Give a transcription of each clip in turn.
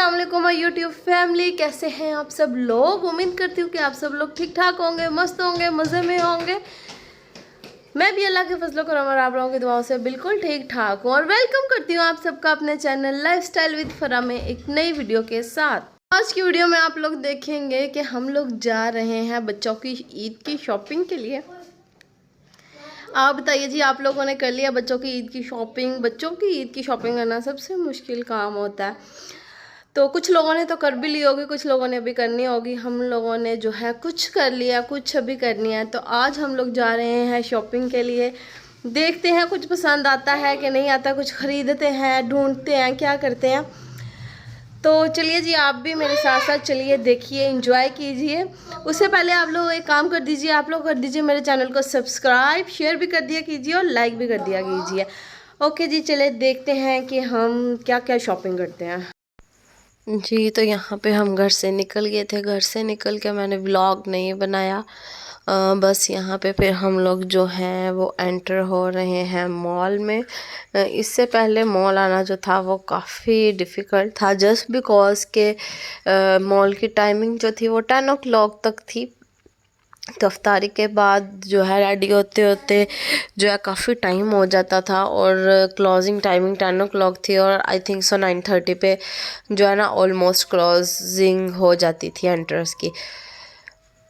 अस्सलाम वालेकुम my YouTube family, कैसे हैं आप सब लोग। उम्मीद करती हूँ कि आप सब लोग ठीक ठाक होंगे, मस्त होंगे, मज़े में होंगे। मैं भी अल्लाह के फजलों करम और आप लोगों की दुआओं से बिल्कुल ठीक ठाक हूँ और वेलकम करती हूँ आप सबका अपने चैनल लाइफस्टाइल विद फरा में एक नई वीडियो के साथ। आज की वीडियो में आप लोग देखेंगे कि हम लोग जा रहे हैं बच्चों की ईद की शॉपिंग के लिए। आप बताइए जी, आप लोगों ने कर लिया बच्चों की ईद की शॉपिंग। बच्चों की ईद की शॉपिंग करना सबसे मुश्किल काम होता है। तो कुछ लोगों ने तो कर भी ली होगी, कुछ लोगों ने अभी करनी होगी। हम लोगों ने जो है कुछ कर लिया, कुछ अभी करनी है। तो आज हम लोग जा रहे हैं शॉपिंग के लिए। देखते हैं कुछ पसंद आता है कि नहीं आता, कुछ ख़रीदते हैं, ढूंढते हैं, क्या करते हैं। तो चलिए जी, आप भी मेरे साथ साथ चलिए, देखिए, एंजॉय कीजिए। उससे पहले आप लोग एक काम कर दीजिए, आप लोग कर दीजिए मेरे चैनल को सब्सक्राइब, शेयर भी कर दिया कीजिए और लाइक भी कर दिया कीजिए। ओके जी, चले देखते हैं कि हम क्या क्या शॉपिंग करते हैं। जी, तो यहाँ पे हम घर से निकल गए थे। घर से निकल के मैंने व्लॉग नहीं बनाया। बस यहाँ पे फिर हम लोग जो हैं वो एंटर हो रहे हैं मॉल में। इससे पहले मॉल आना जो था वो काफ़ी डिफ़िकल्ट था, जस्ट बिकॉज़ के मॉल की टाइमिंग जो थी वो 10 ओ क्लॉक तक थी। तो अफ्तारी के बाद जो है रेडी होते होते जो है काफ़ी टाइम हो जाता था और क्लोजिंग टाइमिंग 10 ओ क्लॉक थी और आई थिंक सो 9:30 पे जो है ना ऑलमोस्ट क्लोजिंग हो जाती थी एंट्रेंस की।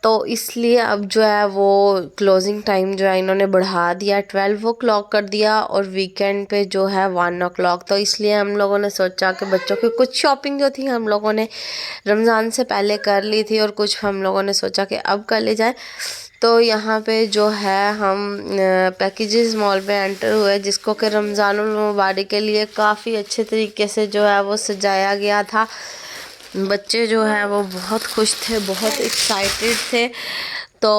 तो इसलिए अब जो है वो क्लोजिंग टाइम जो है इन्होंने बढ़ा दिया, 12 ओ क्लॉक कर दिया और वीकेंड पे जो है 1 ओ क्लॉक। तो इसलिए हम लोगों ने सोचा कि बच्चों की कुछ शॉपिंग जो थी हम लोगों ने रमज़ान से पहले कर ली थी और कुछ हम लोगों ने सोचा कि अब कर ले जाए। तो यहाँ पे जो है हम पैकेजेस मॉल में एंटर हुए, जिसको कि रमज़ानुल मुबारक के लिए काफ़ी अच्छे तरीके से जो है वो सजाया गया था। बच्चे जो है वो बहुत खुश थे, बहुत एक्साइटेड थे। तो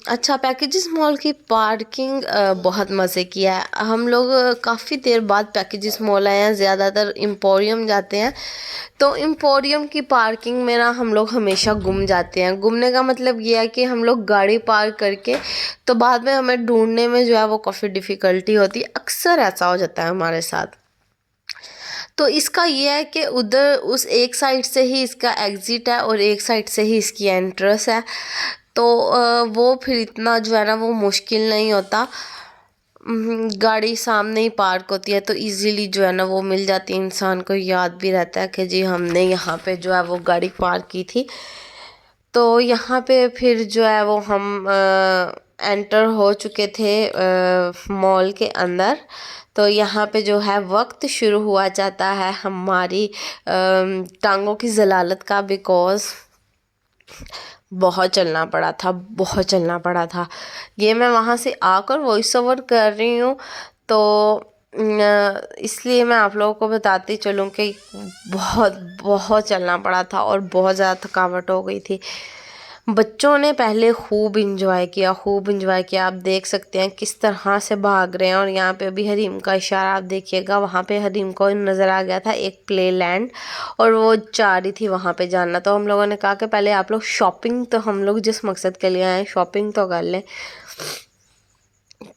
अच्छा, पैकेजेस मॉल की पार्किंग बहुत मज़े की है। हम लोग काफ़ी देर बाद पैकेजेस मॉल आए हैं, ज़्यादातर एम्पोरियम जाते हैं। तो एम्पोरियम की पार्किंग में ना हम लोग हमेशा गुम जाते हैं। गुमने का मतलब ये है कि हम लोग गाड़ी पार्क करके तो बाद में हमें ढूंढने में जो है वो काफ़ी डिफ़िकल्टी होती है। अक्सर ऐसा हो जाता है हमारे साथ। तो इसका ये है कि उधर उस एक साइड से ही इसका एग्ज़िट है और एक साइड से ही इसकी एंट्रेंस है। तो वो फिर इतना जो है ना वो मुश्किल नहीं होता। गाड़ी सामने ही पार्क होती है तो इजीली जो है ना वो मिल जाती है। इंसान को याद भी रहता है कि जी हमने यहाँ पे जो है वो गाड़ी पार्क की थी। तो यहाँ पे फिर जो है वो हम एंटर हो चुके थे मॉल के अंदर। तो यहाँ पे जो है वक्त शुरू हुआ जाता है हमारी टांगों की ज़लालत का, बिकॉज़ बहुत चलना पड़ा था, बहुत चलना पड़ा था। ये मैं वहाँ से आकर वॉइस ओवर कर रही हूँ तो इसलिए मैं आप लोगों को बताती चलूँ कि बहुत बहुत चलना पड़ा था और बहुत ज़्यादा थकावट हो गई थी। बच्चों ने पहले खूब इंजॉय किया, खूब इंजॉय किया। आप देख सकते हैं किस तरह से भाग रहे हैं। और यहाँ पे अभी हरीम का इशारा आप देखिएगा, वहाँ पे हरीम को नज़र आ गया था एक प्ले लैंड और वो चाह रही थी वहाँ पे जाना। तो हम लोगों ने कहा कि पहले आप लोग शॉपिंग, तो हम लोग जिस मकसद के लिए आए शॉपिंग तो कर लें।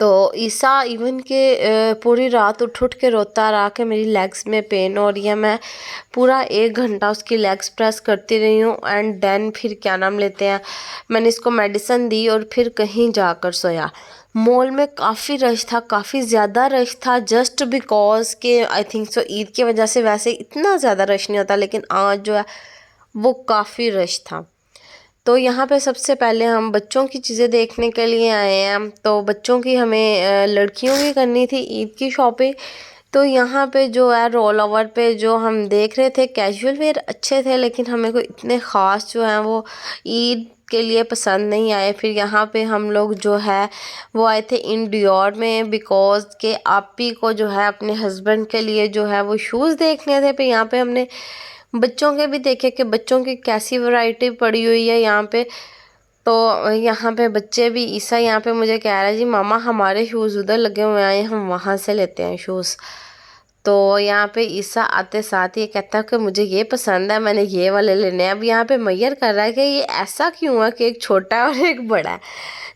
तो ईसा इवन के पूरी रात उठ उठ के रोता रहा कि मेरी लेग्स में पेन हो रही है। मैं पूरा 1 घंटा उसकी लेग्स प्रेस करती रही हूँ एंड देन फिर क्या नाम लेते हैं, मैंने इसको मेडिसिन दी और फिर कहीं जाकर सोया। मॉल में काफ़ी रश था, काफ़ी ज़्यादा रश था, जस्ट बिकॉज के आई थिंक सो ईद की वजह से। वैसे इतना ज़्यादा रश नहीं होता लेकिन आज जो है वो काफ़ी रश था। तो यहाँ पे सबसे पहले हम बच्चों की चीज़ें देखने के लिए आए हैं। तो बच्चों की हमें लड़कियों की करनी थी ईद की शॉपिंग। तो यहाँ पे जो है रोल ओवर पे जो हम देख रहे थे कैजुअल वेयर अच्छे थे, लेकिन हमें कोई इतने ख़ास जो हैं वो ईद के लिए पसंद नहीं आए। फिर यहाँ पे हम लोग जो है वो आए थे इन डियोर में, बिकॉज़ के आपी को जो है अपने हस्बैंड के लिए जो है वो शूज़ देखने थे। फिर यहाँ पे हमने बच्चों के भी देखे कि बच्चों की कैसी वैरायटी पड़ी हुई है यहाँ पे। तो यहाँ पे बच्चे भी, ईसा यहाँ पे मुझे कह रहा है जी मामा हमारे शूज़ उधर लगे हुए हैं, हम वहाँ से लेते हैं शूज़। तो यहाँ पे ईसा आते साथ ये कहता है कि मुझे ये पसंद है, मैंने ये वाले लेने हैं। अब यहाँ पे मैयर कर रहा है कि ये ऐसा क्यों है कि एक छोटा है और एक बड़ा है।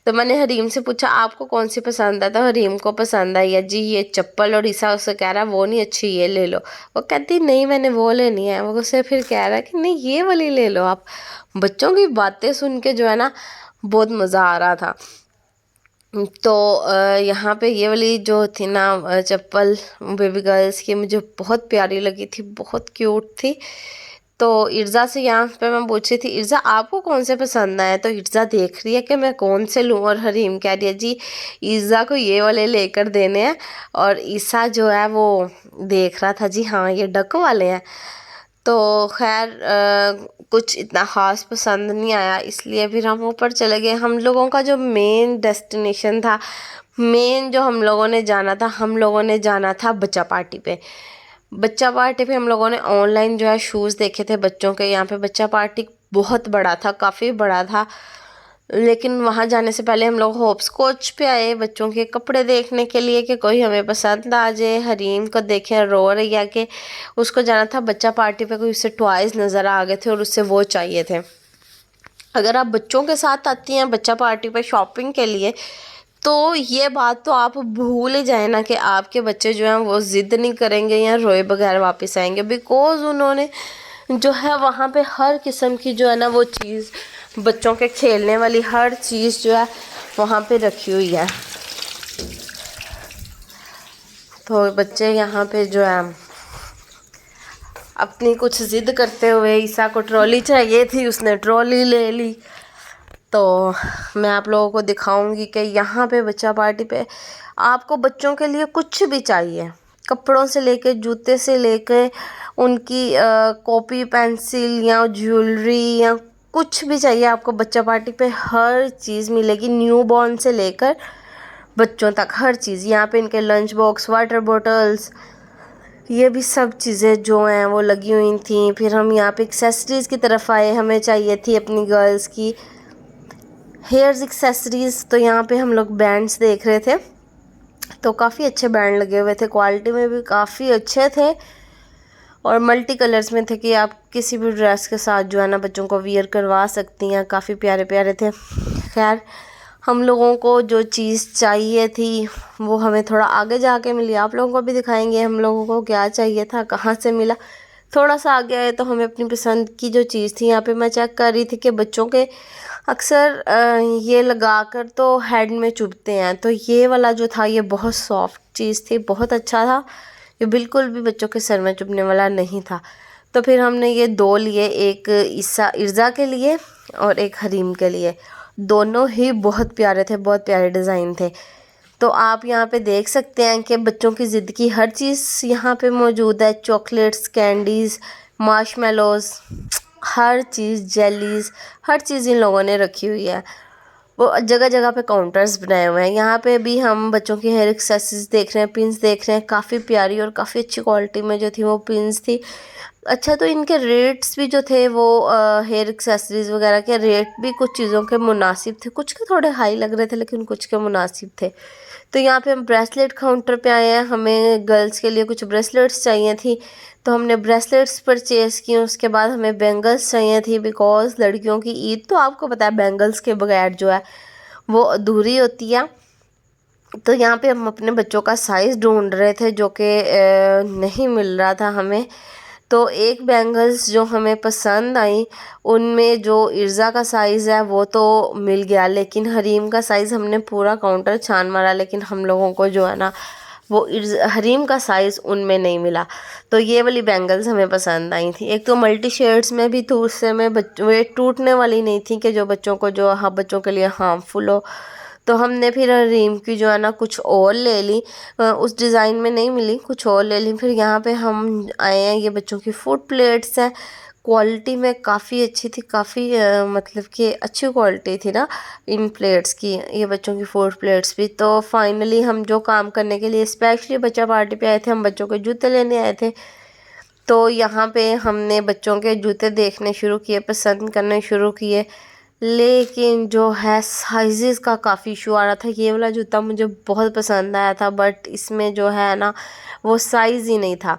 तो मैंने हरीम से पूछा आपको कौन सी पसंद है, तो हरीम को पसंद आई है जी ये चप्पल, और ईसा उससे कह रहा है वो नहीं अच्छी, ये ले लो। वो कहती नहीं मैंने वो लेनी है। वो उससे फिर कह रहा है कि नहीं ये वाली ले लो आप। बच्चों की बातें सुन के जो है ना बहुत मज़ा आ रहा था। तो यहाँ पे ये वाली जो थी ना चप्पल बेबी गर्ल्स की मुझे बहुत प्यारी लगी थी, बहुत क्यूट थी। तो इर्ज़ा से यहाँ पे मैं पूछ रही थी इर्ज़ा आपको कौन से पसंद आए, तो इर्ज़ा देख रही है कि मैं कौन से लूँ, और हरीम कह रही है जी इर्ज़ा को ये वाले लेकर देने हैं। और ईसा जो है वो देख रहा था जी हाँ ये डक वाले हैं। तो खैर कुछ इतना ख़ास पसंद नहीं आया, इसलिए फिर हम ऊपर चले गए। हम लोगों का जो मेन डेस्टिनेशन था, मेन जो हम लोगों ने जाना था, हम लोगों ने जाना था बच्चा पार्टी पे। बच्चा पार्टी पे हम लोगों ने ऑनलाइन जो है शूज़ देखे थे बच्चों के। यहाँ पे बच्चा पार्टी बहुत बड़ा था, काफ़ी बड़ा था। लेकिन वहाँ जाने से पहले हम लोग होप्स कोच पे आए बच्चों के कपड़े देखने के लिए कि कोई हमें पसंद आ जाए। हरीम को देखे रो रही है कि उसको जाना था बच्चा पार्टी पे, कोई उससे टॉयज़ नज़र आ गए थे और उससे वो चाहिए थे। अगर आप बच्चों के साथ आती हैं बच्चा पार्टी पे शॉपिंग के लिए, तो ये बात तो आप भूल ही जाए ना कि आपके बच्चे जो हैं वो ज़िद नहीं करेंगे या रोए बगैर वापस आएंगे। बिकॉज़ उन्होंने जो है वहाँ पे हर किस्म की जो है ना वो चीज़, बच्चों के खेलने वाली हर चीज़ जो है वहाँ पे रखी हुई है। तो बच्चे यहाँ पे जो है अपनी कुछ ज़िद करते हुए, ईसा को ट्रॉली चाहिए थी उसने ट्रॉली ले ली। तो मैं आप लोगों को दिखाऊंगी कि यहाँ पे बच्चा पार्टी पे आपको बच्चों के लिए कुछ भी चाहिए, कपड़ों से लेके जूते से लेके उनकी कॉपी पेंसिल या ज्वेलरी या कुछ भी चाहिए आपको बच्चा पार्टी पे हर चीज़ मिलेगी। न्यू बॉर्न से लेकर बच्चों तक हर चीज़। यहाँ पे इनके लंच बॉक्स, वाटर बॉटल्स, ये भी सब चीज़ें जो हैं वो लगी हुई थी। फिर हम यहाँ पे एक्सेसरीज़ की तरफ आए, हमें चाहिए थी अपनी गर्ल्स की हेयर्स एक्सेसरीज़। तो यहाँ पे हम लोग बैंड्स देख रहे थे, तो काफ़ी अच्छे बैंड लगे हुए थे, क्वालिटी में भी काफ़ी अच्छे थे और मल्टी कलर्स में थे कि आप किसी भी ड्रेस के साथ जो है ना बच्चों को वियर करवा सकती हैं। काफ़ी प्यारे प्यारे थे। खैर हम लोगों को जो चीज़ चाहिए थी वो हमें थोड़ा आगे जाके मिली। आप लोगों को भी दिखाएंगे हम लोगों को क्या चाहिए था, कहाँ से मिला। थोड़ा सा आगे आए तो हमें अपनी पसंद की जो चीज़ थी, यहाँ पे मैं चेक कर रही थी कि बच्चों के अक्सर ये लगा कर तो हेड में चुभते हैं, तो ये वाला जो था ये बहुत सॉफ्ट चीज़ थी, बहुत अच्छा था। ये बिल्कुल भी बच्चों के सर में चुभने वाला नहीं था। तो फिर हमने ये दो लिए, एक इर्ज़ा के लिए और एक हरीम के लिए। दोनों ही बहुत प्यारे थे, बहुत प्यारे डिज़ाइन थे। तो आप यहाँ पे देख सकते हैं कि बच्चों की ज़िद की हर चीज़ यहाँ पे मौजूद है। चॉकलेट्स, कैंडीज़, मार्शमेलोज़, हर चीज़, जेलीज़, हर चीज़ इन लोगों ने रखी हुई है। वो जगह जगह पे काउंटर्स बनाए हुए हैं। यहाँ पे भी हम बच्चों की हेयर एक्सेसरीज देख रहे हैं, पिन्स देख रहे हैं। काफ़ी प्यारी और काफ़ी अच्छी क्वालिटी में जो थी वो पिन्स थी। अच्छा, तो इनके रेट्स भी जो थे वो हेयर एक्सेसरीज़ वगैरह के रेट भी कुछ चीज़ों के मुनासिब थे, कुछ के थोड़े हाई लग रहे थे लेकिन कुछ के मुनासिब थे। तो यहाँ पे हम ब्रेसलेट काउंटर पे आए हैं। हमें गर्ल्स के लिए कुछ ब्रेसलेट्स चाहिए थी, तो हमने ब्रेसलेट्स परचेज़ की। उसके बाद हमें बैंगल्स चाहिए थी, बिकॉज़ लड़कियों की ईद तो आपको पता है बैंगल्स के बगैर जो है वो अधूरी होती है। तो यहाँ पे हम अपने बच्चों का साइज़ ढूंढ रहे थे जो कि नहीं मिल रहा था हमें। तो एक बैंगल्स जो हमें पसंद आई उनमें जो इर्ज़ा का साइज़ है वो तो मिल गया, लेकिन हरीम का साइज़ हमने पूरा काउंटर छान मारा, लेकिन हम लोगों को जो है ना वो हरीम का साइज़ उनमें नहीं मिला। तो ये वाली बैंगल्स हमें पसंद आई थी। एक तो मल्टी शेड्स में भी तो उससे में वे टूटने वाली नहीं थी कि जो बच्चों को जो बच्चों के लिए हार्मफुल हो। तो हमने फिर रीम की जो है ना कुछ और ले ली, उस डिज़ाइन में नहीं मिली, कुछ और ले ली। फिर यहाँ पे हम आए हैं, ये बच्चों की फूड प्लेट्स हैं। क्वालिटी में काफ़ी अच्छी थी, काफ़ी मतलब कि अच्छी क्वालिटी थी ना इन प्लेट्स की, ये बच्चों की फूड प्लेट्स भी। तो फाइनली हम जो काम करने के लिए स्पेशली बच्चा पार्टी पे आए थे, हम बच्चों के जूते लेने आए थे। तो यहाँ पे हमने बच्चों के जूते देखने शुरू किए, पसंद करने शुरू किए। लेकिन जो है साइज़ का काफ़ी इशू आ रहा था। ये वाला जूता मुझे बहुत पसंद आया था, बट इसमें जो है ना वो साइज़ ही नहीं था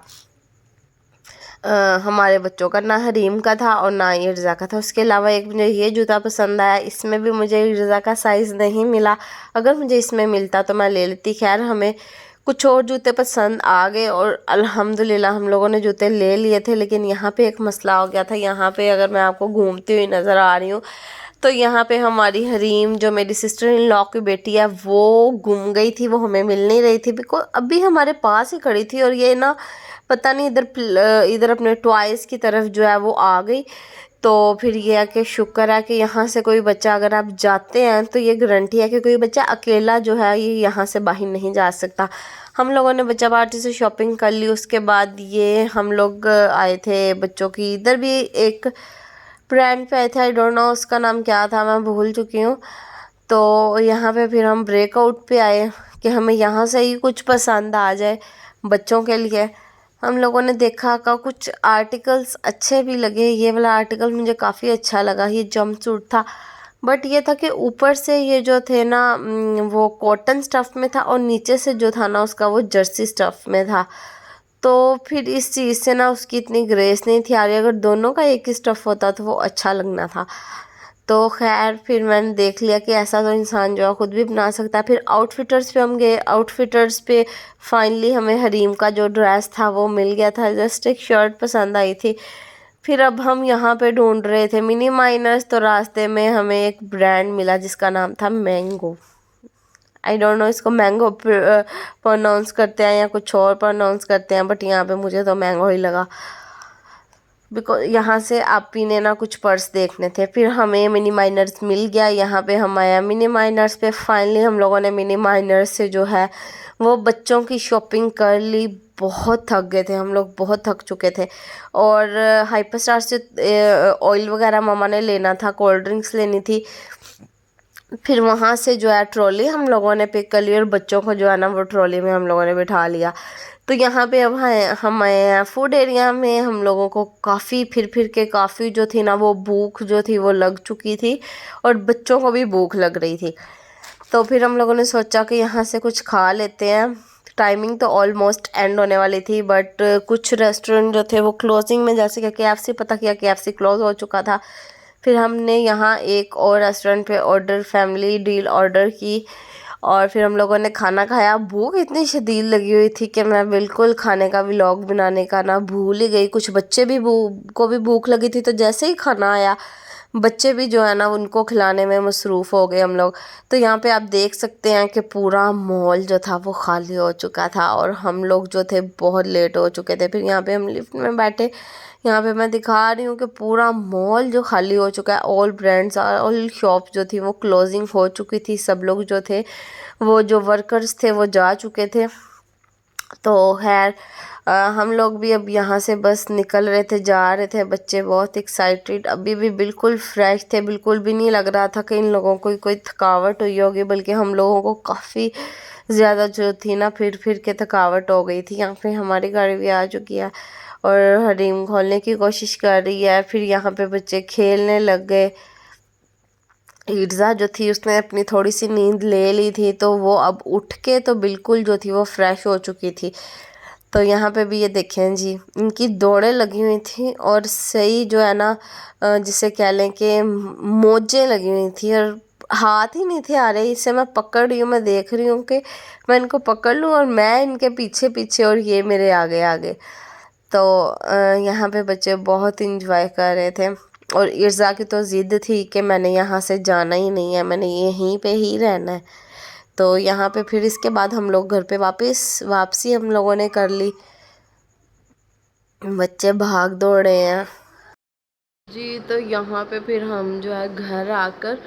हमारे बच्चों का, ना हरीम का था और ना ही रज़ा का था। उसके अलावा एक मुझे ये जूता पसंद आया, इसमें भी मुझे रज़ा का साइज़ नहीं मिला। अगर मुझे इसमें मिलता तो मैं ले लेती। खैर हमें कुछ और जूते पसंद आ गए और अल्हम्दुलिल्लाह हम लोगों ने जूते ले लिए थे। लेकिन यहाँ पे एक मसला हो गया था। यहाँ पे अगर मैं आपको घूमती हुई नज़र आ रही हूँ तो यहाँ पे हमारी हरीम जो मेरी सिस्टर इन लॉ की बेटी है वो गुम गई थी, वो हमें मिल नहीं रही थी। बिकॉज अभी हमारे पास ही खड़ी थी और ये ना पता नहीं इधर अपने टॉयज़ की तरफ जो है वो आ गई। तो फिर ये है कि शुक्र है कि यहाँ से कोई बच्चा, अगर आप जाते हैं तो ये गारंटी है कि कोई बच्चा अकेला जो है ये यहाँ से बाहर नहीं जा सकता। हम लोगों ने बच्चा पार्टी से शॉपिंग कर ली। उसके बाद ये हम लोग आए थे बच्चों की, इधर भी एक ब्रांड पे आए थे, आई डोंट नो उसका नाम क्या था, मैं भूल चुकी हूँ। तो यहाँ पे फिर हम ब्रेकआउट पे आए कि हमें यहाँ से ही कुछ पसंद आ जाए बच्चों के लिए। हम लोगों ने देखा का कुछ आर्टिकल्स अच्छे भी लगे। ये वाला आर्टिकल मुझे काफ़ी अच्छा लगा, ये जंप सूट था। बट ये था कि ऊपर से ये जो थे ना वो कॉटन स्टफ़ में था और नीचे से जो था ना उसका वो जर्सी स्टफ़ में था। तो फिर इस चीज़ से ना उसकी इतनी ग्रेस नहीं थी आ रही। अगर दोनों का एक ही स्टफ़ होता तो वो अच्छा लगना था। तो खैर फिर मैंने देख लिया कि ऐसा तो इंसान जो है ख़ुद भी बना सकता है। फिर आउटफिटर्स पे हम गए। आउटफिटर्स पे फाइनली हमें हरीम का जो ड्रेस था वो मिल गया था। जस्ट एक शर्ट पसंद आई थी। फिर अब हम यहाँ पे ढूंढ रहे थे मिनी माइनर्स, तो रास्ते में हमें एक ब्रांड मिला जिसका नाम था मैंगो। आई डोंट नो इसको मैंगो प्रोनाउंस करते हैं या कुछ और प्रोनाउंस करते हैं, बट यहाँ पे मुझे तो मैंगो ही लगा। बिकॉज यहाँ से आप ही ने ना कुछ पर्स देखने थे। फिर हमें मिनी माइनर्स मिल गया। यहाँ पे हम आया मिनी माइनर्स पे। फाइनली हम लोगों ने मिनी माइनर्स से जो है वो बच्चों की शॉपिंग कर ली। बहुत थक गए थे हम लोग, बहुत थक चुके थे। और हाइपर स्टार से ऑयल वगैरह मामा ने लेना था, कोल्ड ड्रिंक्स लेनी थी। फिर वहाँ से जो है ट्रॉली हम लोगों ने पिक कर ली और बच्चों को जो है ना वो ट्रॉली में हम लोगों ने बिठा लिया। तो यहाँ पे अब हम आए हैं फूड एरिया में। हम लोगों को काफ़ी फिर के काफ़ी जो थी ना वो भूख जो थी वो लग चुकी थी और बच्चों को भी भूख लग रही थी। तो फिर हम लोगों ने सोचा कि यहाँ से कुछ खा लेते हैं। टाइमिंग तो ऑलमोस्ट एंड होने वाली थी, बट कुछ रेस्टोरेंट जो थे वो क्लोजिंग में, जैसे कि KFC पता किया KFC क्लोज हो चुका था। फिर हमने यहाँ एक और रेस्टोरेंट पे ऑर्डर फैमिली डील ऑर्डर की और फिर हम लोगों ने खाना खाया। भूख इतनी शदीद लगी हुई थी कि मैं बिल्कुल खाने का व्लॉग बनाने का ना भूल ही गई। कुछ बच्चे भी को भी भूख लगी थी, तो जैसे ही खाना आया बच्चे भी जो है ना उनको खिलाने में मसरूफ़ हो गए हम लोग। तो यहाँ पे आप देख सकते हैं कि पूरा मॉल जो था वो खाली हो चुका था और हम लोग जो थे बहुत लेट हो चुके थे। फिर यहाँ पे हम लिफ्ट में बैठे। यहाँ पे मैं दिखा रही हूँ कि पूरा मॉल जो खाली हो चुका है। ऑल ब्रांड्स ऑल शॉप जो थी वो क्लोजिंग हो चुकी थी। सब लोग जो थे वो जो वर्कर्स थे वो जा चुके थे। तो खैर हम लोग भी अब यहाँ से बस निकल रहे थे, जा रहे थे। बच्चे बहुत एक्साइटेड, अभी भी बिल्कुल फ्रेश थे। बिल्कुल भी नहीं लग रहा था कि इन लोगों को कोई थकावट हुई होगी, बल्कि हम लोगों को काफ़ी ज़्यादा जो थी ना फिर के थकावट हो गई थी। यहाँ पे हमारी गाड़ी भी आ चुकी है और हरीम खोलने की कोशिश कर रही है। फिर यहाँ पे बच्चे खेलने लग गए। ईर्ज़ा जो थी उसने अपनी थोड़ी सी नींद ले ली थी, तो वो अब उठ के तो बिल्कुल जो थी वो फ्रेश हो चुकी थी। तो यहाँ पे भी ये देखें जी, इनकी दौड़ें लगी हुई थी और सही जो है ना जिसे कह लें कि मोजें लगी हुई थी और हाथ ही नहीं थे आ रहे। इससे मैं पकड़ रही हूँ, मैं देख रही हूँ कि मैं इनको पकड़ लूँ और मैं इनके पीछे पीछे और ये मेरे आगे आगे। तो यहाँ पे बच्चे बहुत इंजॉय कर रहे थे और ईर्ज़ा की तो ज़िद थी कि मैंने यहाँ से जाना ही नहीं है, मैंने यहीं पे ही रहना है। तो यहाँ पे फिर इसके बाद हम लोग घर पे वापसी हम लोगों ने कर ली। बच्चे भाग दौड़ रहे हैं जी। तो यहाँ पे फिर हम जो है घर आकर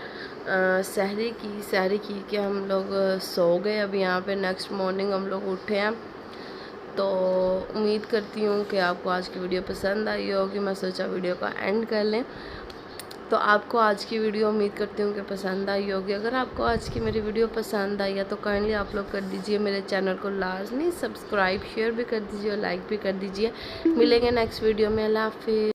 सहरी की के हम लोग सो गए। अब यहाँ पे नेक्स्ट मॉर्निंग हम लोग उठे हैं। तो उम्मीद करती हूँ कि आपको आज की वीडियो पसंद आई होगी। मैं सोचा वीडियो का एंड कर लें। तो आपको आज की वीडियो उम्मीद करती हूँ कि पसंद आई होगी। अगर आपको आज की मेरी वीडियो पसंद आई है तो काइंडली आप लोग कर दीजिए मेरे चैनल को लाजमी सब्सक्राइब, शेयर भी कर दीजिए और लाइक भी कर दीजिए। मिलेंगे नेक्स्ट वीडियो में। अल्लाह हाफिज़।